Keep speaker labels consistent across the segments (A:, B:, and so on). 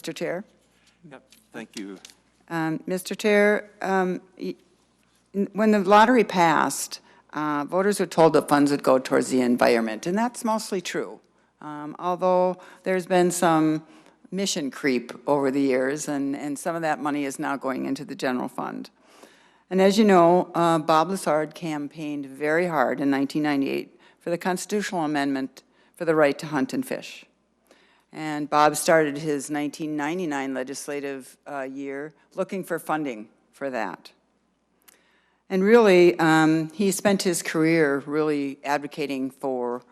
A: Mr. Chair.
B: Yep, thank you.
A: Mr. Chair, when the lottery passed, voters were told that funds would go towards the environment, and that's mostly true. Although there's been some mission creep over the years, and some of that money is now going into the general fund. And as you know, Bob Lessard campaigned very hard in 1998 for the constitutional amendment for the right to hunt and fish. And Bob started his 1999 legislative year looking for funding for that. And really, he spent his career really advocating for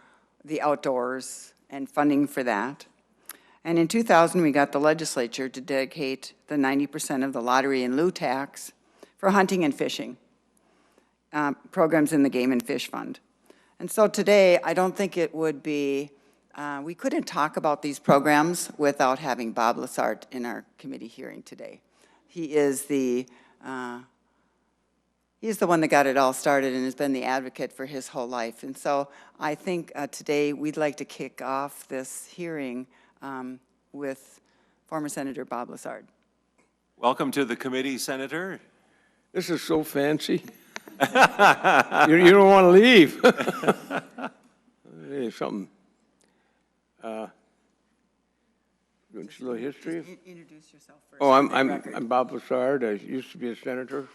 A: the outdoors and funding for that. And in 2000, we got the legislature to dedicate the 90% of the lottery and lieu tax for hunting and fishing programs in the Game and Fish Fund. And so today, I don't think it would be we couldn't talk about these programs without having Bob Lessard in our committee hearing today. He is the one that got it all started and has been the advocate for his whole life. And so I think today we'd like to kick off this hearing with former Senator Bob Lessard.
B: Welcome to the committee, Senator.
C: This is so fancy. You don't want to leave. Hey, something. Just a little history.
A: Introduce yourself first.
C: Oh, I'm Bob Lessard. I used to be a senator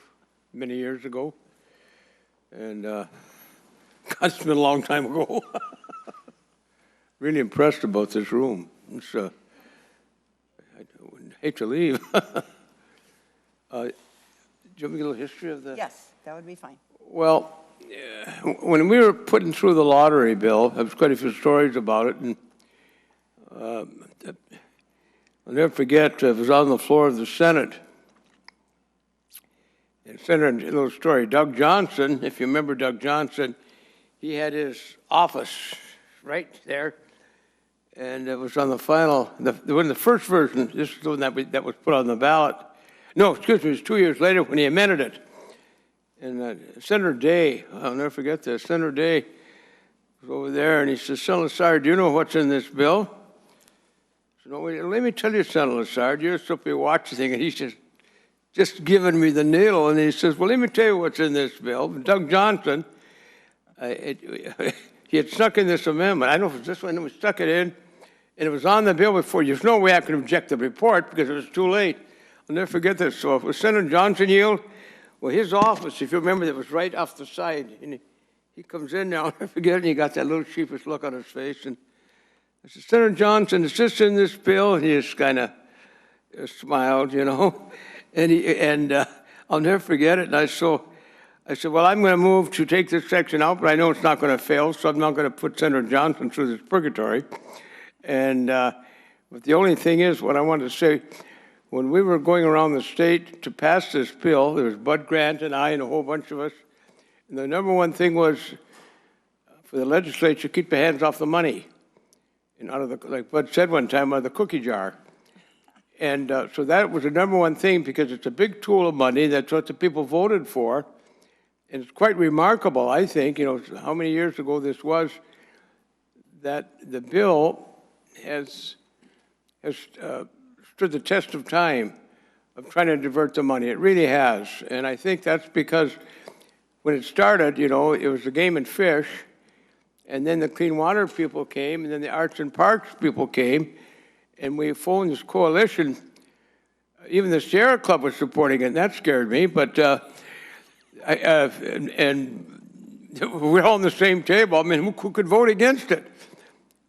C: many years ago, and God, it's been a long time ago. Really impressed about this room. It's, I hate to leave. Do you have a little history of that?
A: Yes, that would be fine.
C: Well, when we were putting through the lottery bill, there was quite a few stories about it, and I'll never forget, it was on the floor of the Senate. And Senator, a little story, Doug Johnson, if you remember Doug Johnson, he had his office right there, and it was on the final, when the first version, this is the one that was put on the ballot. No, excuse me, it was 2 years later when he amended it. And Senator Day, I'll never forget this, Senator Day was over there, and he says, Senator Lessard, do you know what's in this bill? I said, no, wait, let me tell you, Senator Lessard, you're supposed to be watching thing. And he's just giving me the needle, and he says, well, let me tell you what's in this bill. Doug Johnson, he had stuck in this amendment. I don't know if it's this one, we stuck it in, and it was on the bill before. There's no way I could object the report because it was too late. I'll never forget this. So if it was Senator Johnson yield, well, his office, if you remember, that was right off the side. And he comes in now, I'll never forget it, and he got that little sheepish look on his face. And I said, Senator Johnson, is this in this bill? And he just kind of smiled, you know. And I'll never forget it. And I said, well, I'm going to move to take this section out, but I know it's not going to fail, so I'm not going to put Senator Johnson through this purgatory. And but the only thing is, what I wanted to say, when we were going around the state to pass this bill, there was Bud Grant and I and a whole bunch of us, and the number one thing was for the legislature, keep the hands off the money. And out of the, like Bud said one time, out of the cookie jar. And so that was the number one thing because it's a big tool of money. That's what the people voted for. And it's quite remarkable, I think, you know, how many years ago this was, that the bill has stood the test of time of trying to divert the money. It really has. And I think that's because when it started, you know, it was the Game and Fish, and then the Clean Water people came, and then the Arts and Parks people came, and we formed this coalition. Even the Sierra Club was supporting it, and that scared me, but and we're all on the same table. I mean, who could vote against it?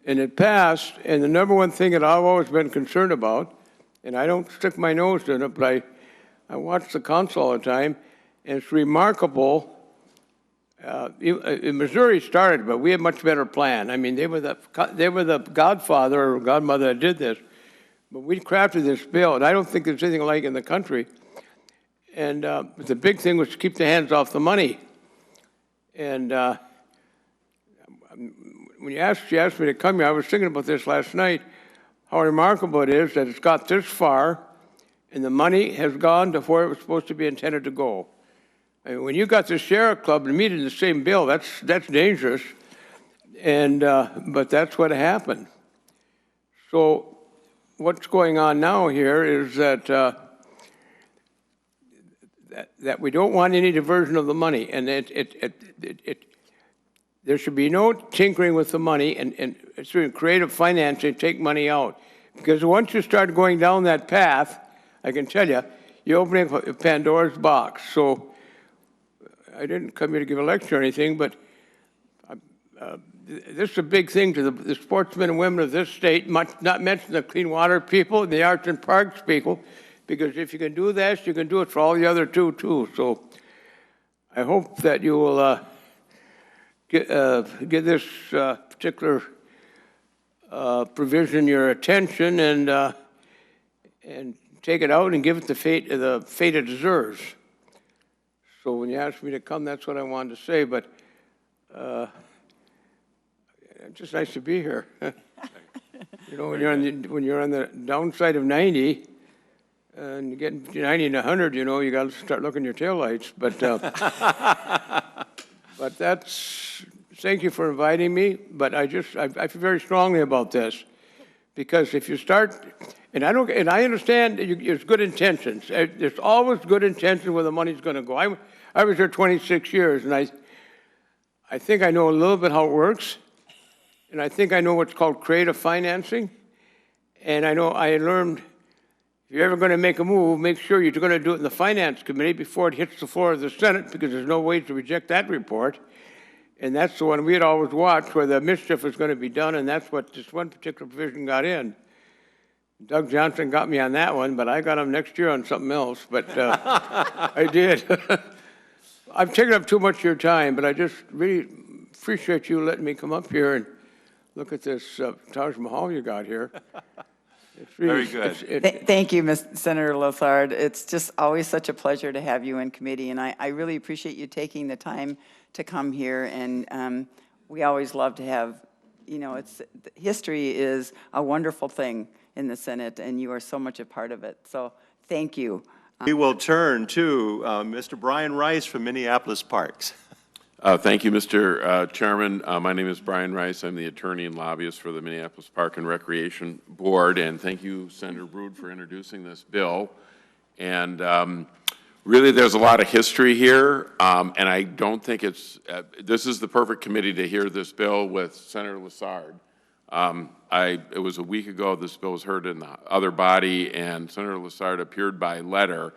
C: And it passed, and the number one thing that I've always been concerned about, and I don't stick my nose in it, but I watch the council all the time, and it's remarkable. Missouri started, but we had a much better plan. I mean, they were the godfather or godmother that did this, but we crafted this bill, and I don't think there's anything like it in the country. And the big thing was to keep the hands off the money. And when you asked me to come here, I was thinking about this last night, how remarkable it is that it's got this far, and the money has gone to where it was supposed to be intended to go. I mean, when you got the Sierra Club and meet in the same bill, that's dangerous, and but that's what happened. So what's going on now here is that, that we don't want any diversion of the money, and there should be no tinkering with the money and through creative financing, take money out. Because once you start going down that path, I can tell you, you're opening up a Pandora's box. So I didn't come here to give a lecture or anything, but this is a big thing to the sportsmen and women of this state, not mention the clean water people, the arts and parks people, because if you can do this, you can do it for all the other two, too. So I hope that you will give this particular provision your attention and take it out and give it the fate it deserves. So when you asked me to come, that's what I wanted to say, but it's just nice to be here. You know, when you're on the downside of 90, and you get to 90 and 100, you know, you got to start looking your taillights. But but thank you for inviting me. But I feel very strongly about this, because if you start, and I understand there's good intentions. There's always good intentions where the money's going to go. I was here 26 years, and I think I know a little bit how it works, and I think I know what's called creative financing, and I know I learned. If you're ever going to make a move, make sure you're going to do it in the Finance Committee before it hits the floor of the Senate, because there's no way to reject that report. And that's the one we had always watched where the mischief is going to be done, and that's what this one particular provision got in. Doug Johnson got me on that one, but I got him next year on something else, but I did. I've taken up too much of your time, but I just really appreciate you letting me come up here and look at this Taj Mahal you got here. It's really,
B: very good.
A: Thank you, Senator Lessard. It's just always such a pleasure to have you in committee, and I really appreciate you taking the time to come here. And we always love to have, you know, history is a wonderful thing in the Senate, and you are so much a part of it. So thank you.
D: We will turn to Mr. Brian Rice from Minneapolis Parks.
E: Thank you, Mr. Chairman. My name is Brian Rice. I'm the attorney and lobbyist for the Minneapolis Park and Recreation Board, and thank you, Senator Brood, for introducing this bill. And really, there's a lot of history here, and I don't think this is the perfect committee to hear this bill with Senator Lessard. It was a week ago this bill was heard in the other body, and Senator Lessard appeared by letter,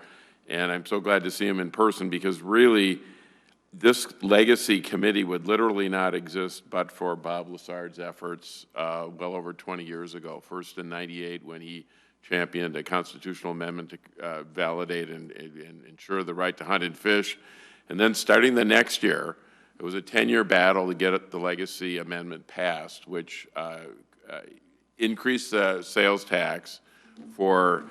E: and I'm so glad to see him in person, because really, this legacy committee would literally not exist but for Bob Lessard's efforts well over 20 years ago. First in '98 when he championed a constitutional amendment to validate and ensure the right to hunt and fish. And then starting the next year, it was a 10-year battle to get the legacy amendment passed, which increased the sales tax for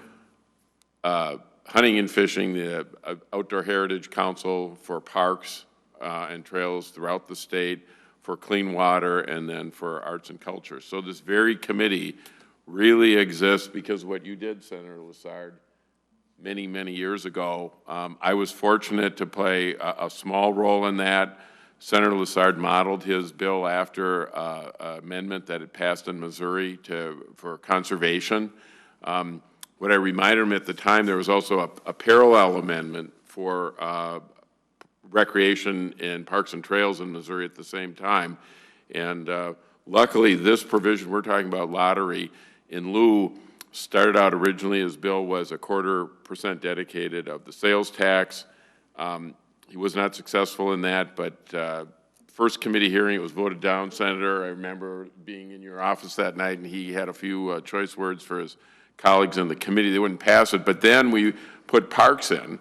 E: hunting and fishing, the Outdoor Heritage Council, for parks and trails throughout the state, for clean water, and then for arts and culture. So this very committee really exists because of what you did, Senator Lessard, many, many years ago. I was fortunate to play a small role in that. Senator Lessard modeled his bill after an amendment that had passed in Missouri for conservation. What I reminded him at the time, there was also a parallel amendment for recreation in parks and trails in Missouri at the same time. And luckily, this provision, we're talking about lottery, in lieu, started out originally, his bill was 0.25% dedicated of the sales tax. He was not successful in that, but first committee hearing, it was voted down, Senator. I remember being in your office that night, and he had a few choice words for his colleagues in the committee. They wouldn't pass it, but then we put parks in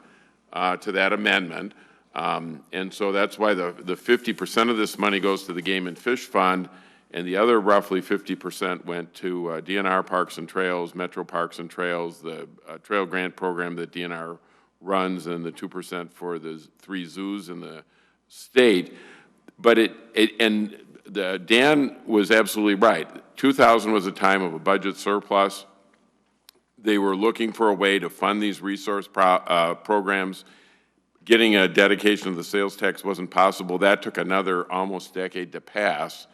E: to that amendment, and so that's why the 50% of this money goes to the Game and Fish Fund, and the other roughly 50% went to DNR Parks and Trails, Metro Parks and Trails, the trail grant program that DNR runs, and the 2% for the 3 zoos in the state. But Dan was absolutely right. 2000 was a time of a budget surplus. They were looking for a way to fund these resource programs. Getting a dedication of the sales tax wasn't possible. That took another almost decade to pass.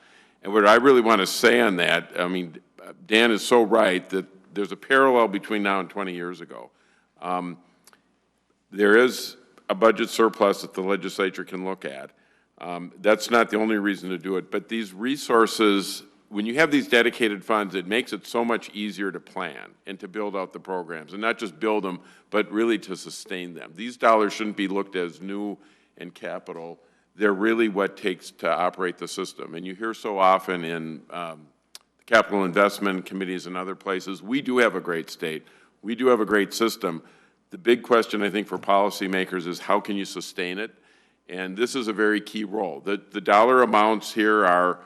E: And what I really want to say on that, I mean, Dan is so right that there's a parallel between now and 20 years ago. There is a budget surplus that the legislature can look at. That's not the only reason to do it, but these resources, when you have these dedicated funds, it makes it so much easier to plan and to build out the programs, and not just build them, but really to sustain them. These dollars shouldn't be looked as new and capital. They're really what takes to operate the system. And you hear so often in capital investment committees and other places, we do have a great state. We do have a great system. The big question, I think, for policymakers is how can you sustain it? And this is a very key role. The dollar amounts here are,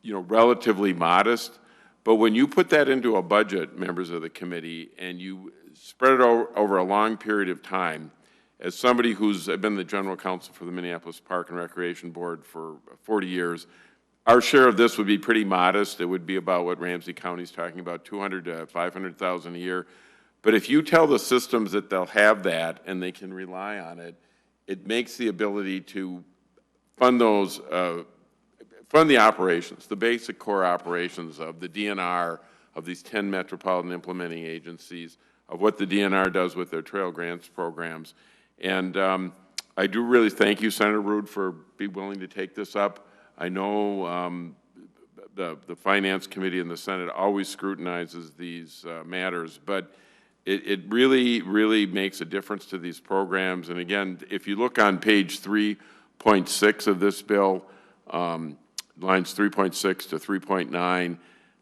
E: relatively modest, but when you put that into a budget, members of the committee, and you spread it over a long period of time, as somebody who's been the general counsel for the Minneapolis Park and Recreation Board for 40 years, our share of this would be pretty modest. It would be about what Ramsey County's talking about, $200,000 to $500,000 a year. But if you tell the systems that they'll have that and they can rely on it, it makes the ability to fund those, fund the operations, the basic core operations of the DNR, of these 10 metropolitan implementing agencies, of what the DNR does with their trail grants programs. And I do really thank you, Senator Ruud, for being willing to take this up. I know the Finance Committee in the Senate always scrutinizes these matters, but it really, really makes a difference to these programs. And again, if you look on page 3.6 of this bill, lines 3.6 to 3.9,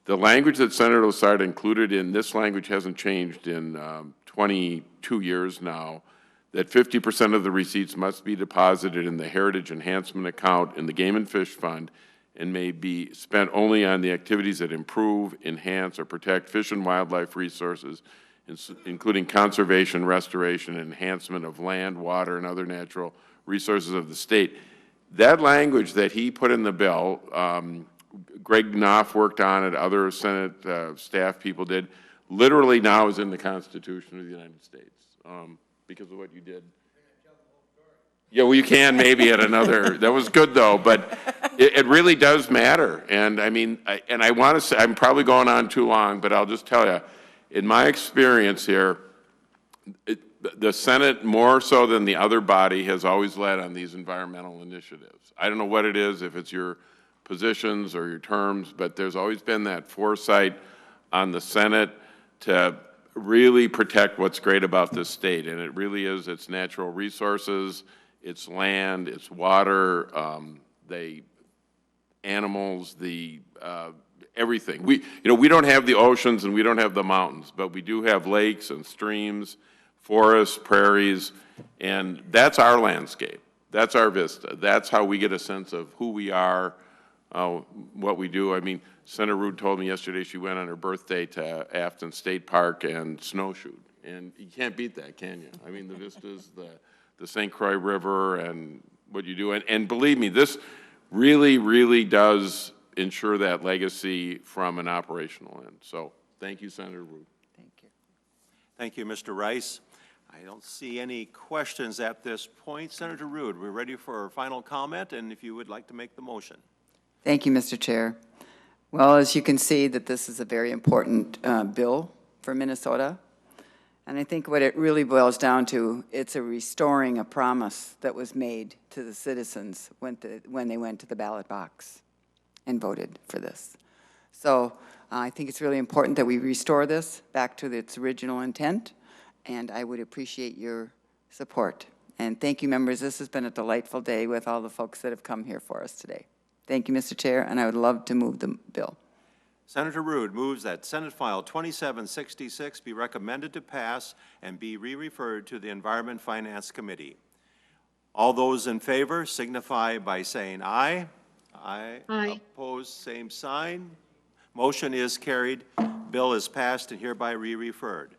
E: the language that Senator Lessard included in this language hasn't changed in 22 years now, that 50% of the receipts must be deposited in the Heritage Enhancement Account in the Game and Fish Fund and may be spent only on the activities that improve, enhance, or protect fish and wildlife resources, including conservation, restoration, and enhancement of land, water, and other natural resources of the state. That language that he put in the bill, Greg Knopf worked on it, other Senate staff people did, literally now is in the Constitution of the United States because of what you did. Yeah, well, you can maybe at another, that was good though, but it really does matter. And I mean, I want to say, I'm probably going on too long, but I'll just tell you, in my experience here, the Senate, more so than the other body, has always led on these environmental initiatives. I don't know what it is, if it's your positions or your terms, but there's always been that foresight on the Senate to really protect what's great about this state. And it really is its natural resources, its land, its water, the animals, the everything. We don't have the oceans and we don't have the mountains, but we do have lakes and streams, forests, prairies, and that's our landscape. That's our vista. That's how we get a sense of who we are, what we do. I mean, Senator Ruud told me yesterday she went on her birthday to Afton State Park and snowshoed, and you can't beat that, can you? I mean, the vistas, the St. Croix River, and what you do, and believe me, this really, really does ensure that legacy from an operational end. So, thank you, Senator Ruud.
A: Thank you.
B: Thank you, Mr. Rice. I don't see any questions at this point. Senator Ruud, we're ready for our final comment, and if you would like to make the motion.
A: Thank you, Mr. Chair. Well, as you can see, that this is a very important bill for Minnesota. And I think what it really boils down to, it's a restoring a promise that was made to the citizens when they went to the ballot box and voted for this. So I think it's really important that we restore this back to its original intent, and I would appreciate your support. And thank you, members. This has been a delightful day with all the folks that have come here for us today. Thank you, Mr. Chair, and I would love to move the bill.
B: Senator Ruud moves that Senate File 2766 be recommended to pass and be re-referred to the Environment Finance Committee. All those in favor signify by saying aye. Aye.
F: Aye.
B: Opposed, same sign. Motion is carried. Bill is passed and hereby re-referred.